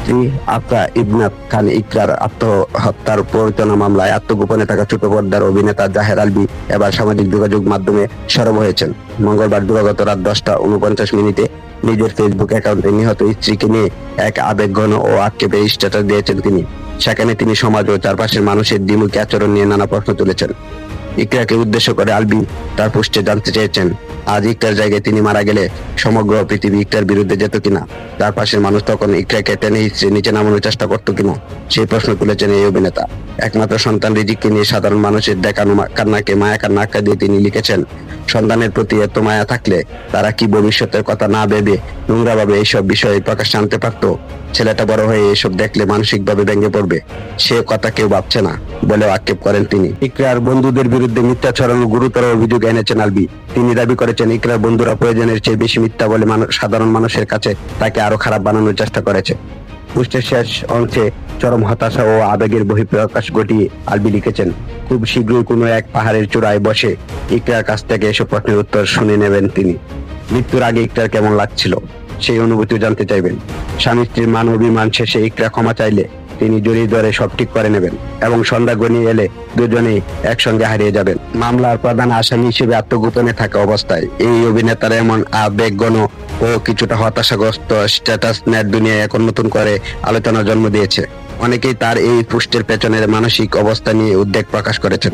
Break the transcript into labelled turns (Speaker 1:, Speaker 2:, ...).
Speaker 1: স্ত্রী আফরা ইবনাত খান ইকরার আত্মহত্যার প্ররোচনা মামলায় আত্মগোপনে থাকা ছোট পর্দার অভিনেতা জাহের আলভী এবার সামাজিক যোগাযোগ মাধ্যমে সরব হয়েছেন। মঙ্গলবার দিবাগত রাত 10টা 49 মিনিটে নিজের ফেসবুক অ্যাকাউন্টে নিহত স্ত্রীকে নিয়ে এক আবেগঘন ও আক্ষেপের স্ট্যাটাস দিয়েছেন তিনি। সেখানে তিনি সমাজ ও চারপাশের মানুষের দ্বিমুখী আচরণ নিয়ে নানা প্রশ্ন তুলেছেন। ইকরাকে উদ্দেশ্য করে আলভী তার পোস্টে জানতে চেয়েছেন, আজ ইকরার জায়গায় তিনি মারা গেলে সমগ্র পৃথিবী ইকরার বিরুদ্ধে যেত কিনা, তার পাশের মানুষ তখন ইকরাকে টেনে হিচড়ে নিচে নামানোর চেষ্টা করতো কিনা, সেই প্রশ্ন তুলেছেন এই অভিনেতা। একমাত্র সন্তান রিজিককে নিয়ে সাধারণ মানুষের দেখানো কান্নাকে মায়া কান্না আখ্যা দিয়ে তিনি লিখেছেন, সন্তানের প্রতি এত মায়া থাকলে তারা কি ভবিষ্যতের কথা না ভেবে নোংরাভাবে এইসব বিষয়ে প্রকাশ্যে আনতে পারত? ছেলেটা বড় হয়ে এসব দেখলে মানসিকভাবে ভেঙে পড়বে, সে কথা কেউ ভাবছে না বলেও আক্ষেপ করেন তিনি। ইকরার বন্ধুদের বিরুদ্ধে মিথ্যা ছড়ানোর গুরুতর অভিযোগ এনেছেন আলভী। তিনি দাবি করেছেন, ইকরার বন্ধুরা প্রয়োজনের চেয়ে বেশি মিথ্যা বলে সাধারণ মানুষের কাছে তাকে আরো খারাপ বানানোর চেষ্টা করেছে। পোস্টের শেষ অংশে চরম হতাশা ও আবেগের বহিঃপ্রকাশ ঘটিয়ে আলভী লিখেছেন, খুব শীঘ্রই কোনো এক পাহাড়ের চূড়ায় বসে ইকরার কাছ থেকে এসব প্রশ্নের উত্তর শুনে নেবেন তিনি। মৃত্যুর আগে ইকরার কেমন লাগছিল সেই অনুভূতিও জানতে চাইবেন। স্বামী স্ত্রীর মান অভিমান শেষে ইকরা ক্ষমা চাইলে তিনি জড়িয়ে ধরে সব ঠিক করে নেবেন এবং সন্ধ্যা গনিয়ে এলে দুজনেই একসঙ্গে হারিয়ে যাবেন। মামলার প্রধান আসামি হিসেবে আত্মগোপনে থাকা অবস্থায় এই অভিনেতার এমন আবেগঘন ও কিছুটা হতাশাগ্রস্ত স্ট্যাটাস নেট দুনিয়ায় এখন নতুন করে আলোচনার জন্ম দিয়েছে। অনেকেই তার এই পোস্টের পেছনের মানসিক অবস্থা নিয়ে উদ্বেগ প্রকাশ করেছেন।